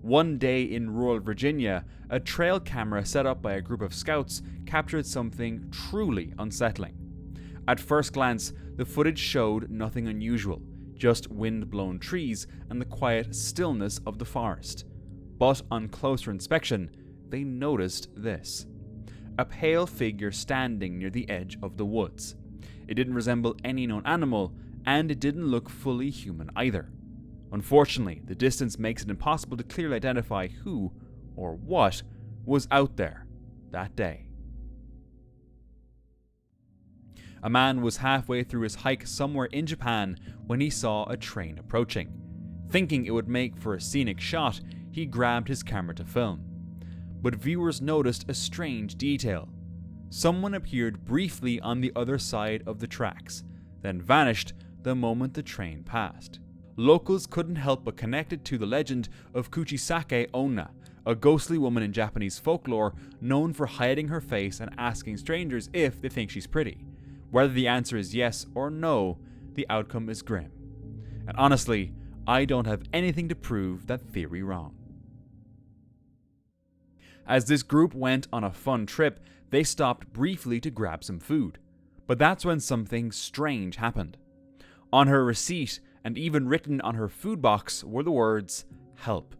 One day in rural Virginia, a trail camera set up by a group of scouts captured something truly unsettling. At first glance, the footage showed nothing unusual, just wind-blown trees and the quiet stillness of the forest. But on closer inspection, they noticed this. A pale figure standing near the edge of the woods. It didn't resemble any known animal, and it didn't look fully human either. Unfortunately, the distance makes it impossible to clearly identify who, or what, was out there that day. A man was halfway through his hike somewhere in Japan when he saw a train approaching. Thinking it would make for a scenic shot, he grabbed his camera to film. But viewers noticed a strange detail. Someone appeared briefly on the other side of the tracks, then vanished the moment the train passed. Locals couldn't help but connect it to the legend of Kuchisake Onna, a ghostly woman in Japanese folklore known for hiding her face and asking strangers if they think she's pretty. Whether the answer is yes or no, the outcome is grim. And honestly, I don't have anything to prove that theory wrong. As this group went on a fun trip, they stopped briefly to grab some food. But that's when something strange happened. On her receipt, and even written on her food box, were the words, "Help."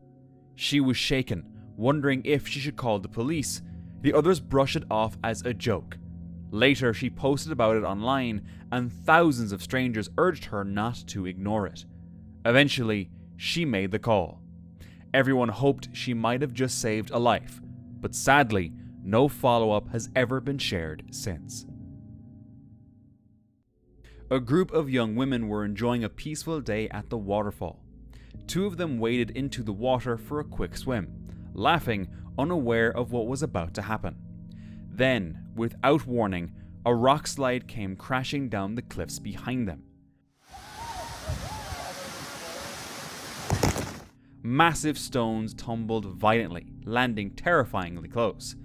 She was shaken, wondering if she should call the police. The others brushed it off as a joke. Later, she posted about it online, and thousands of strangers urged her not to ignore it. Eventually, she made the call. Everyone hoped she might have just saved a life, but sadly, no follow-up has ever been shared since. A group of young women were enjoying a peaceful day at the waterfall. Two of them waded into the water for a quick swim, laughing, unaware of what was about to happen. Then, without warning, a rock slide came crashing down the cliffs behind them. Massive stones tumbled violently, landing terrifyingly close.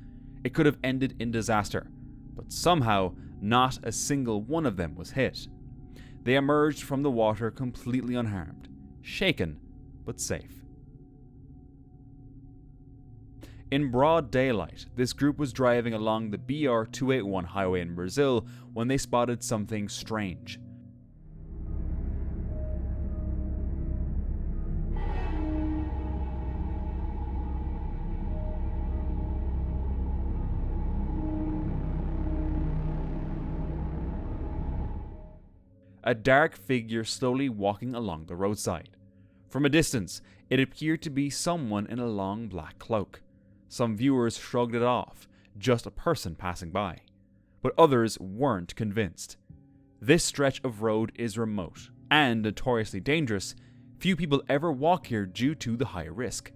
It could have ended in disaster, but somehow, not a single one of them was hit. They emerged from the water completely unharmed, shaken but safe. In broad daylight, this group was driving along the BR-281 highway in Brazil when they spotted something strange. A dark figure slowly walking along the roadside. From a distance, it appeared to be someone in a long black cloak. Some viewers shrugged it off, just a person passing by. But others weren't convinced. This stretch of road is remote and notoriously dangerous. Few people ever walk here due to the high risk.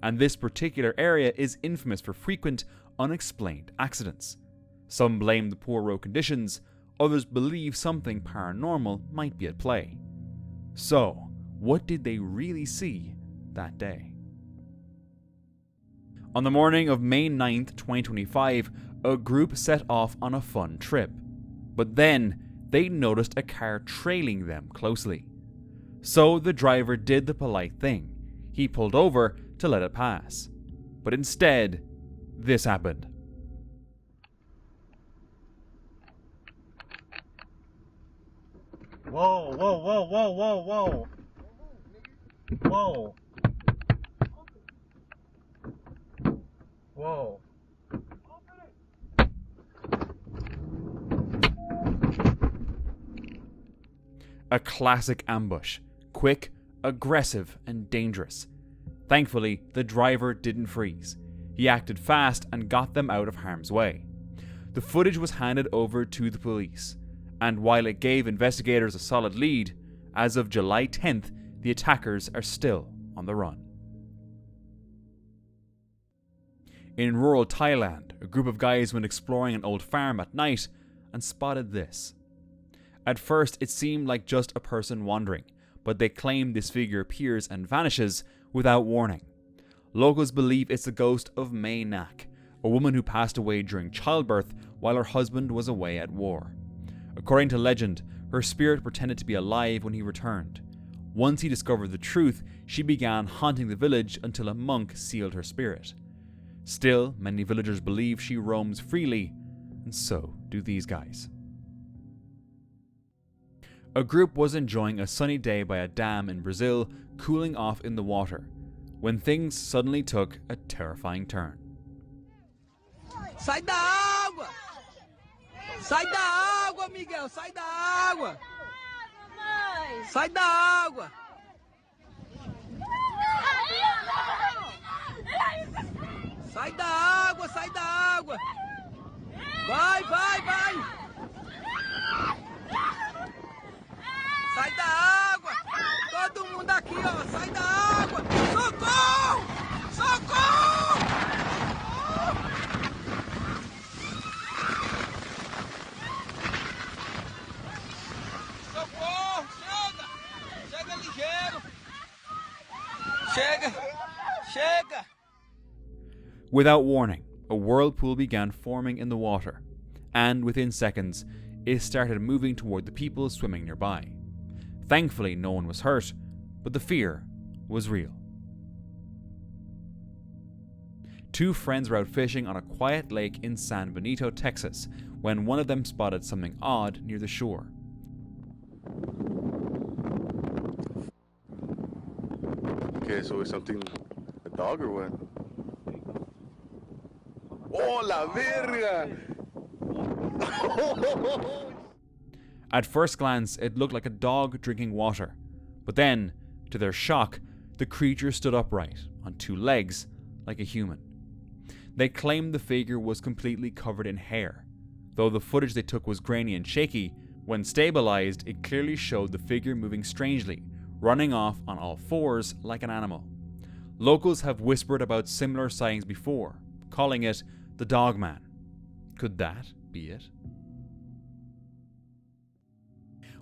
And this particular area is infamous for frequent, unexplained accidents. Some blame the poor road conditions. Others believe something paranormal might be at play. So, what did they really see that day? On the morning of May 9th, 2025, a group set off on a fun trip. But then, they noticed a car trailing them closely. So the driver did the polite thing. He pulled over to let it pass. But instead, this happened. Whoa, whoa, whoa, whoa, whoa, whoa. Whoa. Whoa. A classic ambush. Quick, aggressive, and dangerous. Thankfully, the driver didn't freeze. He acted fast and got them out of harm's way. The footage was handed over to the police, and while it gave investigators a solid lead, as of July 10th, the attackers are still on the run. In rural Thailand, a group of guys went exploring an old farm at night and spotted this. At first, it seemed like just a person wandering, but they claim this figure appears and vanishes without warning. Locals believe it's the ghost of Mayak, a woman who passed away during childbirth while her husband was away at war. According to legend, her spirit pretended to be alive when he returned. Once he discovered the truth, she began haunting the village until a monk sealed her spirit. Still, many villagers believe she roams freely, and so do these guys. A group was enjoying a sunny day by a dam in Brazil, cooling off in the water, when things suddenly took a terrifying turn. Sai da água! Sai da água, Miguel! Sai da água! Sai da água! Sai da água! Sai da água! Vai, vai, vai! Sai da água! Todo mundo aqui, ó! Sai da água! Socorro! Socorro! Socorro! Chega! Chega ligeiro! Chega! Chega! Without warning, a whirlpool began forming in the water, and within seconds, it started moving toward the people swimming nearby. Thankfully, no one was hurt, but the fear was real. Two friends were out fishing on a quiet lake in San Benito, Texas, when one of them spotted something odd near the shore. Okay, so it's something, a dog or what? Oh, la verga! At first glance, it looked like a dog drinking water, but then, to their shock, the creature stood upright, on two legs, like a human. They claimed the figure was completely covered in hair. Though the footage they took was grainy and shaky, when stabilized, it clearly showed the figure moving strangely, running off on all fours like an animal. Locals have whispered about similar sightings before, calling it the Dog Man. Could that be it?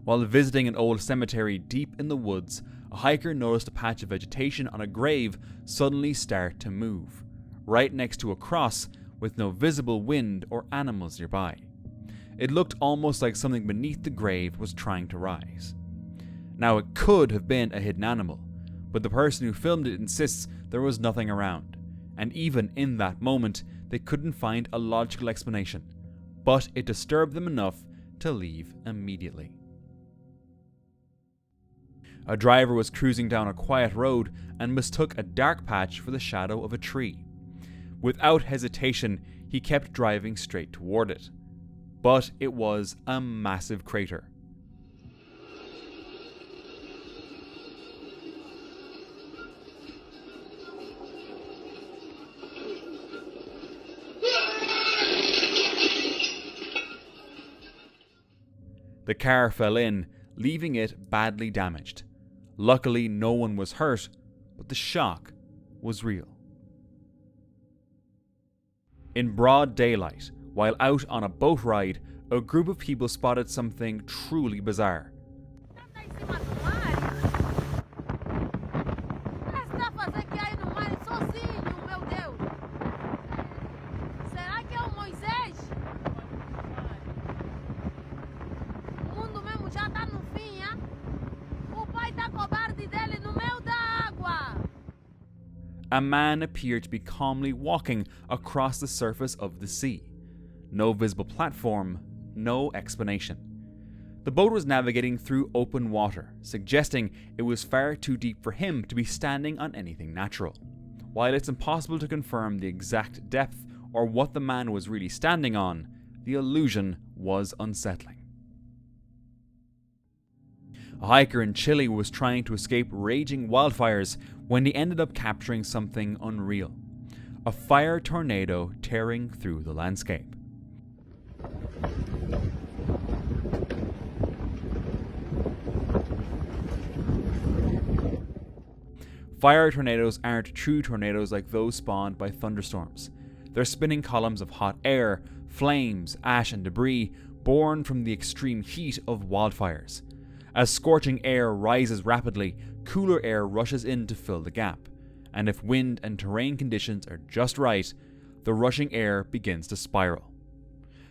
While visiting an old cemetery deep in the woods, a hiker noticed a patch of vegetation on a grave suddenly start to move, right next to a cross with no visible wind or animals nearby. It looked almost like something beneath the grave was trying to rise. Now, it could have been a hidden animal, but the person who filmed it insists there was nothing around, and even in that moment, they couldn't find a logical explanation, but it disturbed them enough to leave immediately. A driver was cruising down a quiet road and mistook a dark patch for the shadow of a tree. Without hesitation, he kept driving straight toward it. But it was a massive crater. The car fell in, leaving it badly damaged. Luckily, no one was hurt, but the shock was real. In broad daylight, while out on a boat ride, a group of people spotted something truly bizarre. A man appeared to be calmly walking across the surface of the sea. No visible platform, no explanation. The boat was navigating through open water, suggesting it was far too deep for him to be standing on anything natural. While it's impossible to confirm the exact depth or what the man was really standing on, the illusion was unsettling. A hiker in Chile was trying to escape raging wildfires when he ended up capturing something unreal. A fire tornado tearing through the landscape. Fire tornadoes aren't true tornadoes like those spawned by thunderstorms. They're spinning columns of hot air, flames, ash and debris born from the extreme heat of wildfires. As scorching air rises rapidly, cooler air rushes in to fill the gap, and if wind and terrain conditions are just right, the rushing air begins to spiral.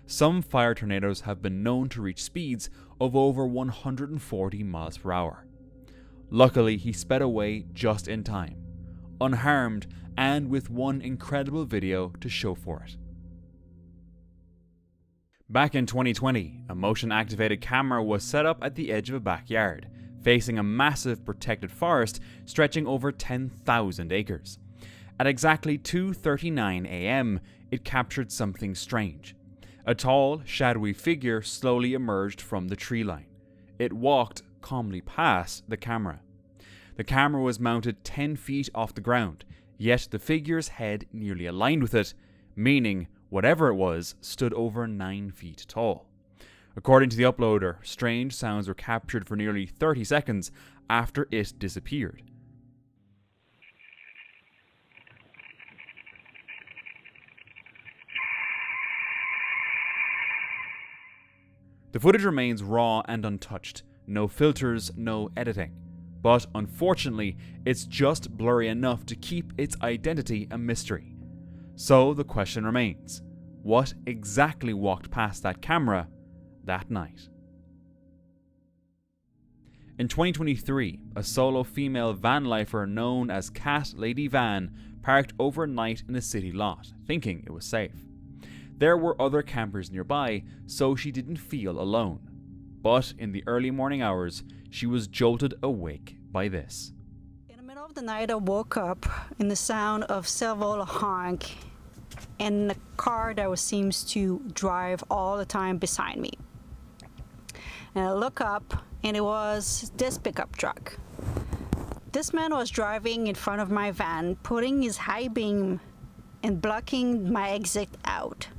Some fire tornadoes have been known to reach speeds of over 140 miles per hour. Luckily, he sped away just in time, unharmed and with one incredible video to show for it. Back in 2020, a motion-activated camera was set up at the edge of a backyard, facing a massive protected forest stretching over 10,000 acres. At exactly 2:39 AM, it captured something strange. A tall, shadowy figure slowly emerged from the tree line. It walked calmly past the camera. The camera was mounted 10 feet off the ground, yet the figure's head nearly aligned with it, meaning whatever it was stood over 9 feet tall. According to the uploader, strange sounds were captured for nearly 30 seconds after it disappeared. The footage remains raw and untouched, no filters, no editing. But unfortunately, it's just blurry enough to keep its identity a mystery. So the question remains, what exactly walked past that camera that night? In 2023, a solo female van lifer known as Cat Lady Van parked overnight in a city lot, thinking it was safe. There were other campers nearby, so she didn't feel alone. But in the early morning hours, she was jolted awake by this. In the middle of the night, I woke up in the sound of several honk and a car that seems to drive all the time beside me. And I look up, and it was this pickup truck. This man was driving in front of my van, putting his high beam and blocking my exit out.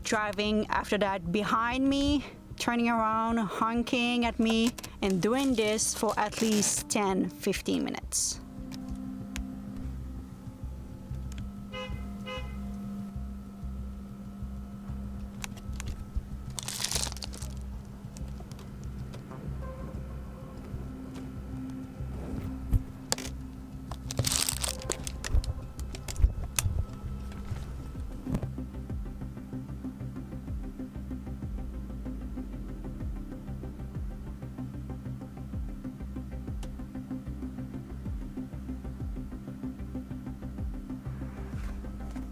Driving after that behind me, turning around, honking at me, and doing this for at least 10-15 minutes.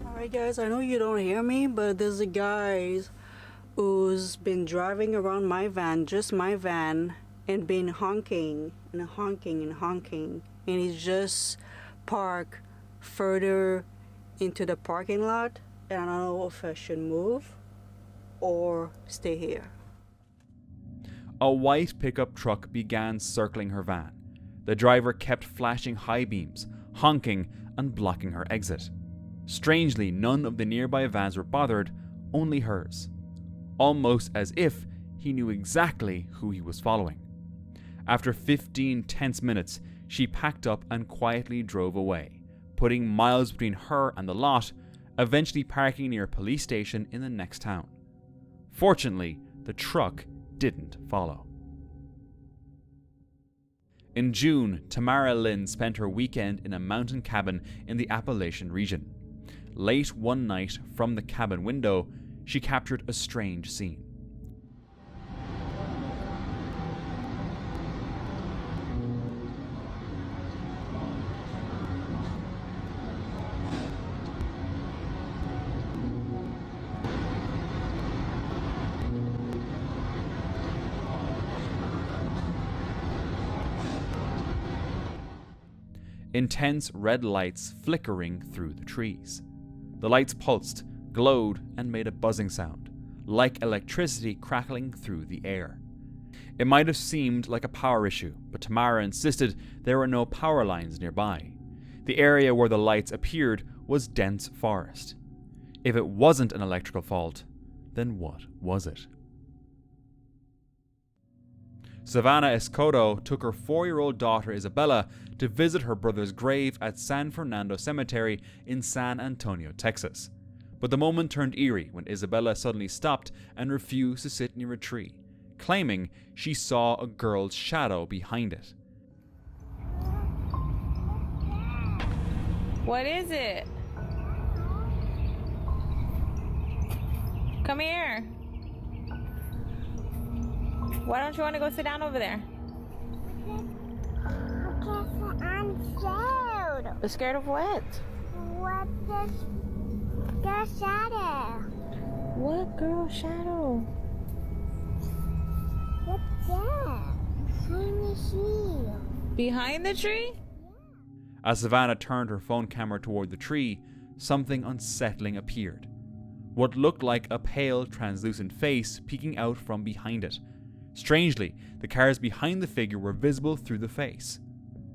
Alright guys, I know you don't hear me, but there's a guy who's been driving around my van, just my van, and been honking and honking and honking, and he's just parked further into the parking lot, and I don't know if I should move or stay here. A white pickup truck began circling her van. The driver kept flashing high beams, honking and blocking her exit. Strangely, none of the nearby vans were bothered, only hers. Almost as if he knew exactly who he was following. After 15 tense minutes, she packed up and quietly drove away, putting miles between her and the lot, eventually parking near a police station in the next town. Fortunately, the truck didn't follow. In June, Tamara Lynn spent her weekend in a mountain cabin in the Appalachian region. Late one night, from the cabin window, she captured a strange scene. Intense red lights flickering through the trees. The lights pulsed, glowed, and made a buzzing sound, like electricity crackling through the air. It might have seemed like a power issue, but Tamara insisted there were no power lines nearby. The area where the lights appeared was dense forest. If it wasn't an electrical fault, then what was it? Savannah Escoto took her 4-year-old daughter Isabella to visit her brother's grave at San Fernando Cemetery in San Antonio, Texas. But the moment turned eerie when Isabella suddenly stopped and refused to sit near a tree, claiming she saw a girl's shadow behind it. What is it? Come here. Why don't you want to go sit down over there? We're scared of what? What is the shadow? What girl shadow? What's that? Behind the tree. Behind the tree? As Savannah turned her phone camera toward the tree, something unsettling appeared. What looked like a pale, translucent face peeking out from behind it. Strangely, the cars behind the figure were visible through the face.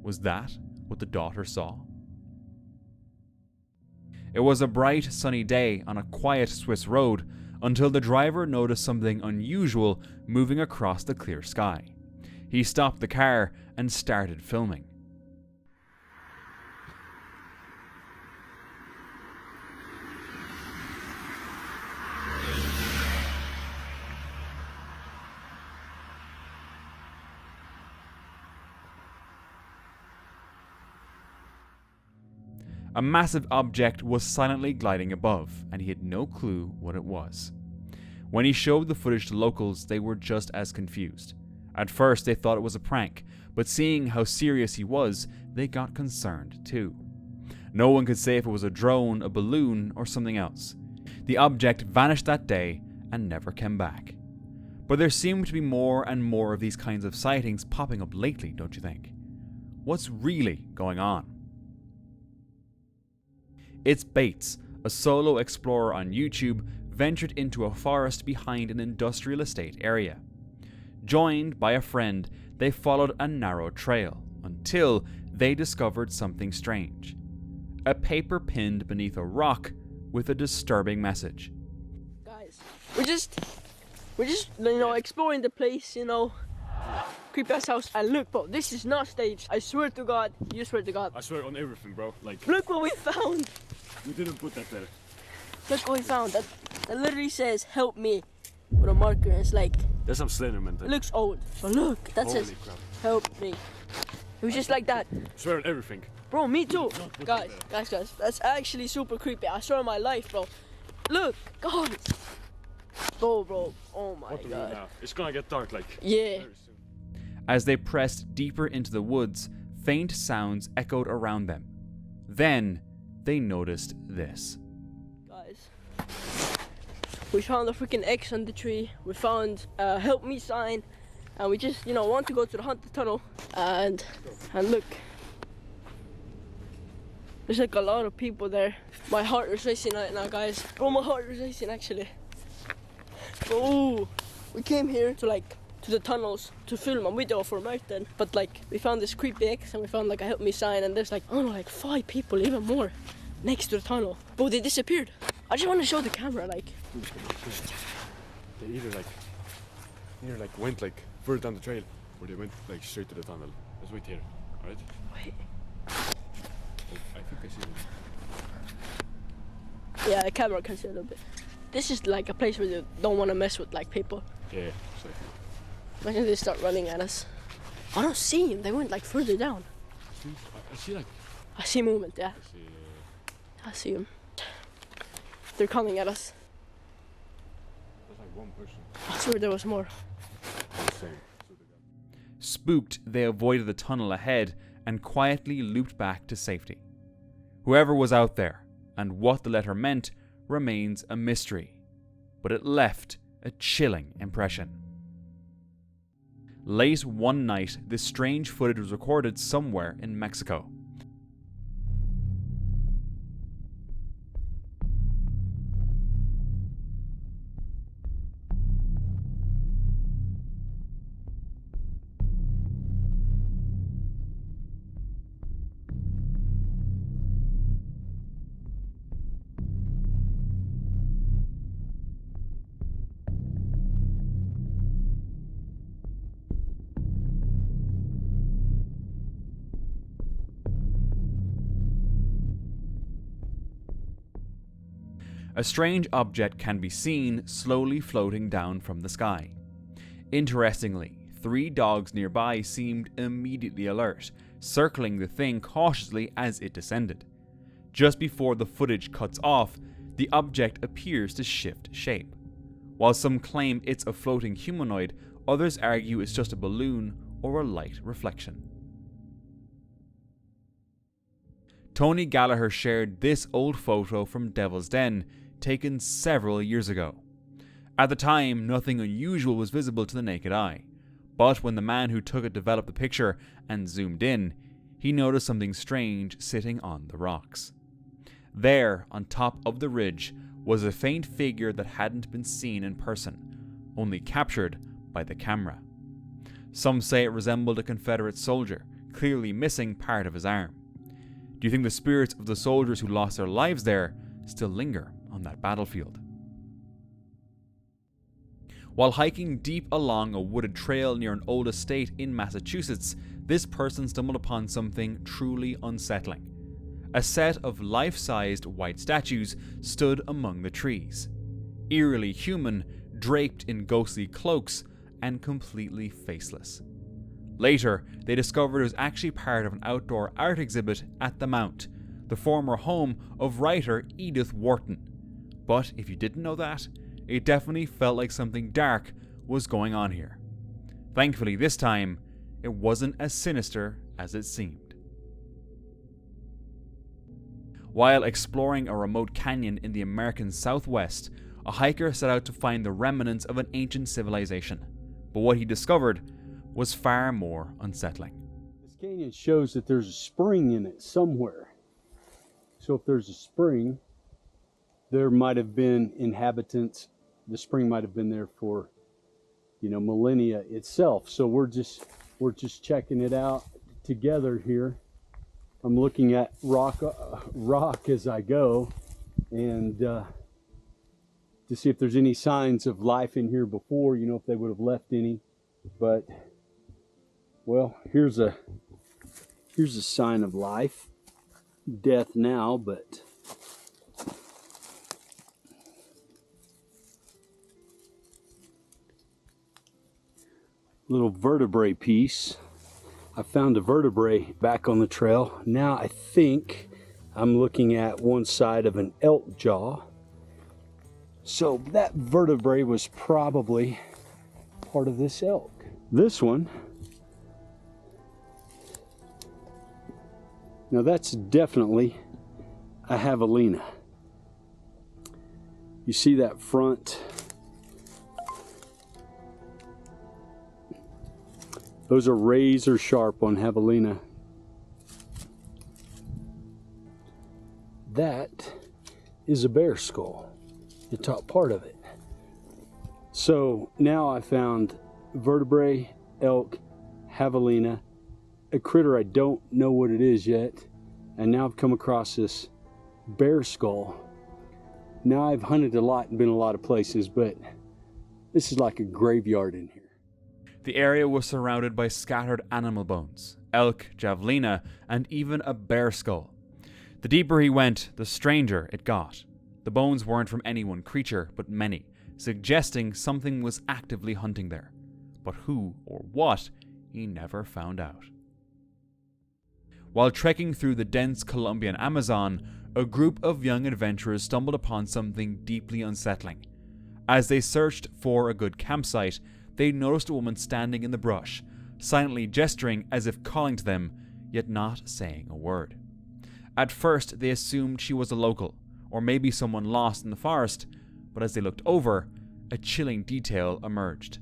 Was that what the daughter saw? It was a bright, sunny day on a quiet Swiss road until the driver noticed something unusual moving across the clear sky. He stopped the car and started filming. A massive object was silently gliding above, and he had no clue what it was. When he showed the footage to locals, they were just as confused. At first, they thought it was a prank, but seeing how serious he was, they got concerned too. No one could say if it was a drone, a balloon, or something else. The object vanished that day and never came back. But there seem to be more and more of these kinds of sightings popping up lately, don't you think? What's really going on? It's Bates, a solo explorer on YouTube, ventured into a forest behind an industrial estate area. Joined by a friend, they followed a narrow trail until they discovered something strange. A paper pinned beneath a rock with a disturbing message. Guys, we're just exploring the place, creepy ass house. And look, bro, this is not staged. I swear to God, you swear to God. I swear on everything, bro. Like, Look what we found. we didn't put that there. Look what we found. That literally says "help me" with a marker. It's like, There's some Slenderman. it looks old, but look, that Holy says crap. "help me." It was just like that. Swear on everything. Bro, me too. Guys, that's actually super creepy. I swear on my life, bro. Look, guys. Bro. Oh my What do we do God. now? It's gonna get dark, like. Yeah. Very soon. As they pressed deeper into the woods, faint sounds echoed around them. Then, they noticed this. Guys, we found a freaking X on the tree. We found a help me sign, and we just, want to go to the haunted tunnel. And look, there's like a lot of people there. My heart is racing right now, guys. Bro, my heart is racing actually. Oh, we came here to the tunnels to film a video for Mermaid, but we found this creepy X and we found a help me sign, and there's 5 people, even more, next to the tunnel. Bro, they disappeared. I just want to show the camera, They either went further down the trail, or they went straight to the tunnel. Let's wait here, alright? Wait. I think I see them. Yeah, the camera can see a little bit. This is a place where you don't want to mess with people. Yeah, so Imagine they start running at us. I don't see them. They went further down. I see I see movement. Yeah, I see them. They're coming at us. there's one person. I swear there was more. Same. Spooked, they avoided the tunnel ahead and quietly looped back to safety. Whoever was out there and what the letter meant remains a mystery, but it left a chilling impression. Late one night, this strange footage was recorded somewhere in Mexico. A strange object can be seen slowly floating down from the sky. Interestingly, 3 dogs nearby seemed immediately alert, circling the thing cautiously as it descended. Just before the footage cuts off, the object appears to shift shape. While some claim it's a floating humanoid, others argue it's just a balloon or a light reflection. Tony Gallagher shared this old photo from Devil's Den, taken several years ago. At the time, nothing unusual was visible to the naked eye, but when the man who took it developed the picture and zoomed in, he noticed something strange sitting on the rocks. There, on top of the ridge, was a faint figure that hadn't been seen in person, only captured by the camera. Some say it resembled a Confederate soldier, clearly missing part of his arm. Do you think the spirits of the soldiers who lost their lives there still linger on that battlefield? While hiking deep along a wooded trail near an old estate in Massachusetts, this person stumbled upon something truly unsettling. A set of life-sized white statues stood among the trees, eerily human, draped in ghostly cloaks, and completely faceless. Later, they discovered it was actually part of an outdoor art exhibit at the Mount, the former home of writer Edith Wharton. But if you didn't know that, it definitely felt like something dark was going on here. Thankfully, this time, it wasn't as sinister as it seemed. While exploring a remote canyon in the American Southwest, a hiker set out to find the remnants of an ancient civilization. But what he discovered was far more unsettling. This canyon shows that there's a spring in it somewhere. So if there's a spring, there might have been inhabitants. The spring might have been there for, millennia itself. So we're just checking it out together here. I'm looking at rock as I go, and to see if there's any signs of life in here before, if they would have left any. But well, here's a sign of life. Death now, but little vertebrae piece. I found a vertebrae back on the trail. Now I think I'm looking at one side of an elk jaw. So that vertebrae was probably part of this elk. This one, now that's definitely a javelina. You see that front? Those are razor sharp on javelina. That is a bear skull, the top part of it. So now I found vertebrae, elk, javelina, a critter I don't know what it is yet, and now I've come across this bear skull. Now I've hunted a lot and been a lot of places, but this is like a graveyard in here. The area was surrounded by scattered animal bones, elk, javelina, and even a bear skull. The deeper he went, the stranger it got. The bones weren't from any one creature, but many, suggesting something was actively hunting there. But who or what, he never found out. While trekking through the dense Colombian Amazon, a group of young adventurers stumbled upon something deeply unsettling. As they searched for a good campsite, they noticed a woman standing in the brush, silently gesturing as if calling to them, yet not saying a word. At first, they assumed she was a local, or maybe someone lost in the forest, but as they looked over, a chilling detail emerged.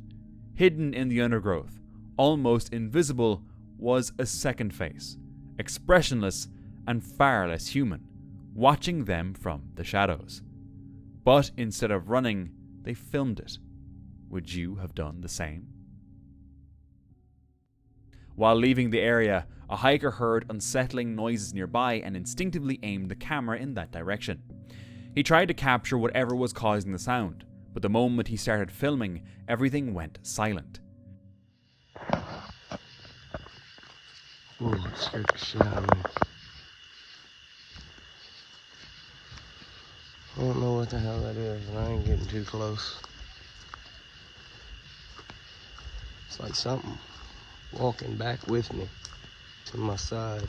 Hidden in the undergrowth, almost invisible, was a second face, expressionless and far less human, watching them from the shadows. But instead of running, they filmed it. Would you have done the same? While leaving the area, a hiker heard unsettling noises nearby and instinctively aimed the camera in that direction. He tried to capture whatever was causing the sound, but the moment he started filming, everything went silent. Ooh, it scared the shit out of me. I don't know what the hell that is, and I ain't getting too close. It's like something walking back with me to my side.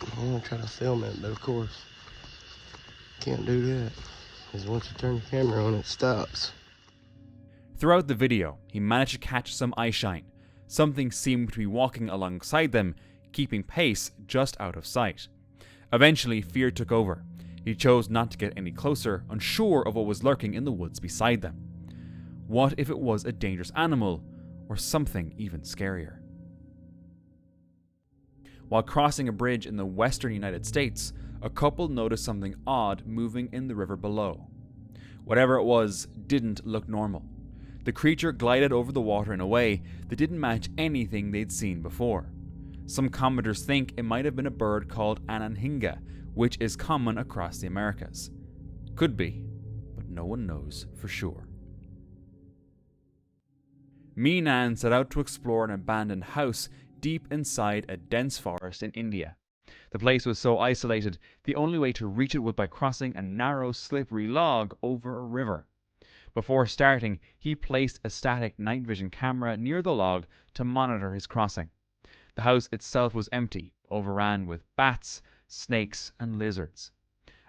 I want to try to film it, but of course, can't do that, because once you turn the camera on, it stops. Throughout the video, he managed to catch some eye shine. Something seemed to be walking alongside them, keeping pace just out of sight. Eventually, fear took over. He chose not to get any closer, unsure of what was lurking in the woods beside them. What if it was a dangerous animal, or something even scarier? While crossing a bridge in the western United States, a couple noticed something odd moving in the river below. Whatever it was didn't look normal. The creature glided over the water in a way that didn't match anything they'd seen before. Some commenters think it might have been a bird called ananhinga, which is common across the Americas. Could be, but no one knows for sure. Me and Anne set out to explore an abandoned house deep inside a dense forest in India. The place was so isolated, the only way to reach it was by crossing a narrow, slippery log over a river. Before starting, he placed a static night vision camera near the log to monitor his crossing. The house itself was empty, overran with bats, snakes, and lizards.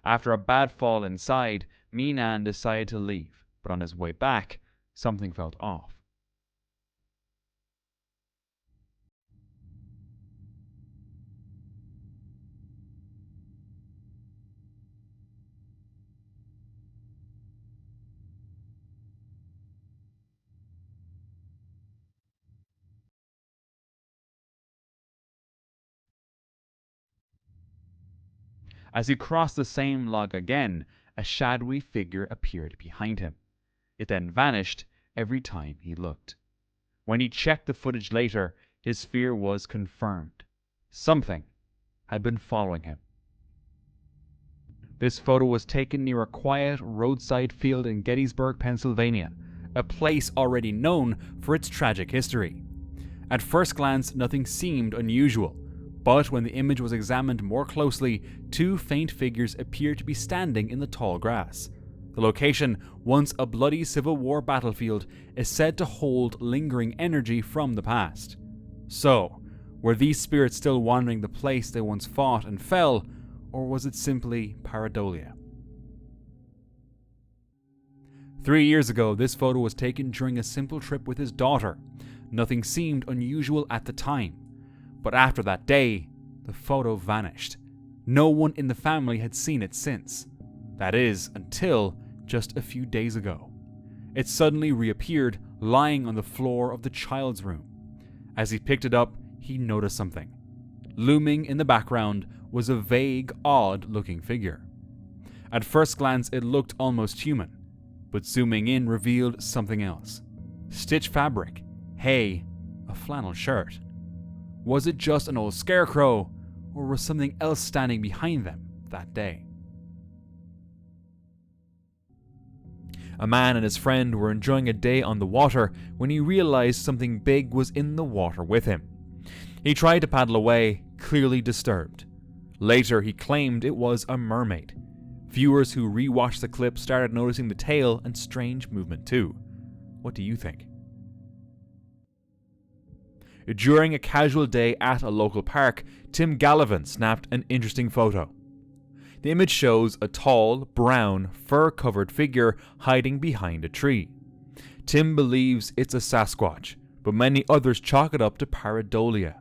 After a bad fall inside, me and Anne decided to leave, but on his way back, something felt off. As he crossed the same log again, a shadowy figure appeared behind him. It then vanished every time he looked. When he checked the footage later, his fear was confirmed. Something had been following him. This photo was taken near a quiet roadside field in Gettysburg, Pennsylvania, a place already known for its tragic history. At first glance, nothing seemed unusual. But when the image was examined more closely, two faint figures appeared to be standing in the tall grass. The location, once a bloody Civil War battlefield, is said to hold lingering energy from the past. So, were these spirits still wandering the place they once fought and fell, or was it simply pareidolia? 3 years ago, this photo was taken during a simple trip with his daughter. Nothing seemed unusual at the time. But after that day, the photo vanished. No one in the family had seen it since. That is, until just a few days ago. It suddenly reappeared, lying on the floor of the child's room. As he picked it up, he noticed something. Looming in the background was a vague, odd-looking figure. At first glance, it looked almost human, but zooming in revealed something else. Stitched fabric, hay, a flannel shirt. Was it just an old scarecrow, or was something else standing behind them that day? A man and his friend were enjoying a day on the water when he realized something big was in the water with him. He tried to paddle away, clearly disturbed. Later, he claimed it was a mermaid. Viewers who rewatched the clip started noticing the tail and strange movement too. What do you think? During a casual day at a local park, Tim Gallivan snapped an interesting photo. The image shows a tall, brown, fur-covered figure hiding behind a tree. Tim believes it's a Sasquatch, but many others chalk it up to pareidolia.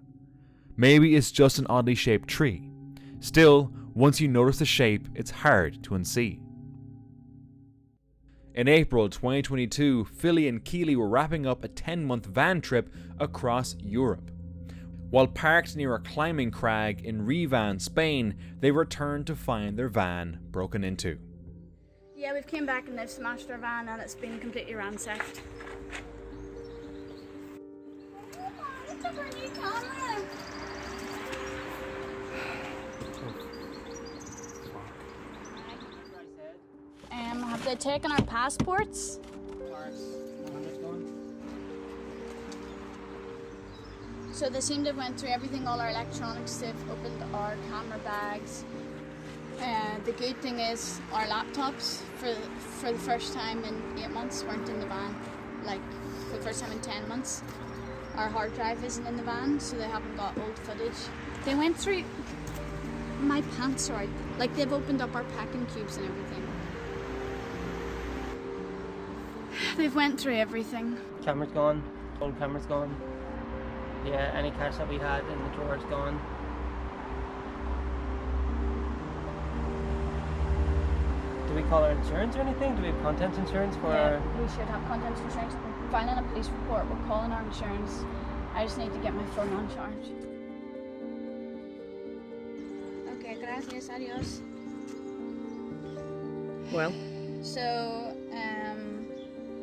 Maybe it's just an oddly shaped tree. Still, once you notice the shape, it's hard to unsee. In April 2022, Philly and Keely were wrapping up a 10-month van trip across Europe. While parked near a climbing crag in Revan, Spain, they returned to find their van broken into. Yeah, we've came back and they've smashed our van and it's been completely ransacked. Have they taken our passports? So they seem to have went through everything, all our electronics, they've opened our camera bags. The good thing is our laptops, for the first time in 8 months, weren't in the van. Like, for the first time in 10 months. Our hard drive isn't in the van, so they haven't got old footage. They went through... My pants are out. Like, they've opened up our packing cubes and everything. They've went through everything. Camera's gone, old camera's gone. Yeah, any cash that we had in the drawer is gone. Do we call our insurance or anything? Do we have contents insurance for our... We should have contents insurance. We're filing a police report. We're calling our insurance. I just need to get my phone on charge. Okay, gracias, adios. Well. So,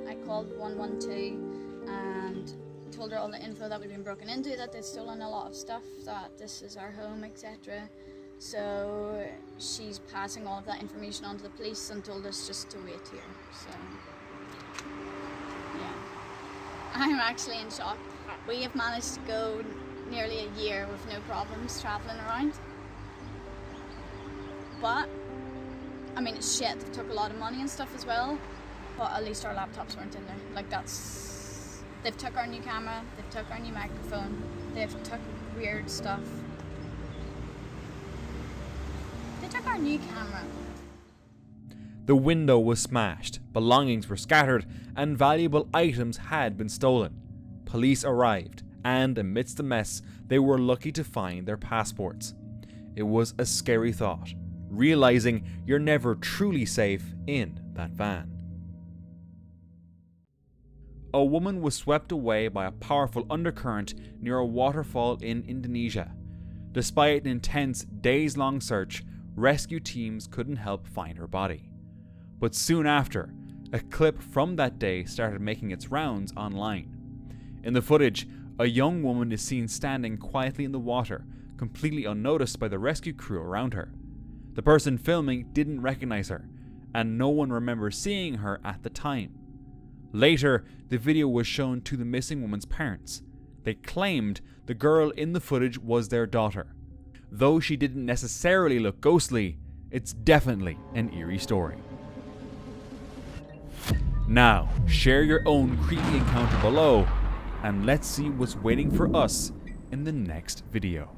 I called 112 and told her all the info that we've been broken into, that they'd stolen a lot of stuff, that this is our home, etc. So she's passing all of that information on to the police and told us just to wait here. So, yeah. I'm actually in shock. We have managed to go nearly a year with no problems travelling around. But, I mean, it's shit. They took a lot of money and stuff as well. But at least our laptops weren't in there. Like, that's... They've took our new camera, they've took our new microphone, they've took weird stuff. They took our new camera. The window was smashed, belongings were scattered, and valuable items had been stolen. Police arrived, and amidst the mess, they were lucky to find their passports. It was a scary thought, realizing you're never truly safe in that van. A woman was swept away by a powerful undercurrent near a waterfall in Indonesia. Despite an intense, days-long search, rescue teams couldn't help find her body. But soon after, a clip from that day started making its rounds online. In the footage, a young woman is seen standing quietly in the water, completely unnoticed by the rescue crew around her. The person filming didn't recognize her, and no one remembers seeing her at the time. Later, the video was shown to the missing woman's parents. They claimed the girl in the footage was their daughter. Though she didn't necessarily look ghostly, it's definitely an eerie story. Now, share your own creepy encounter below, and let's see what's waiting for us in the next video.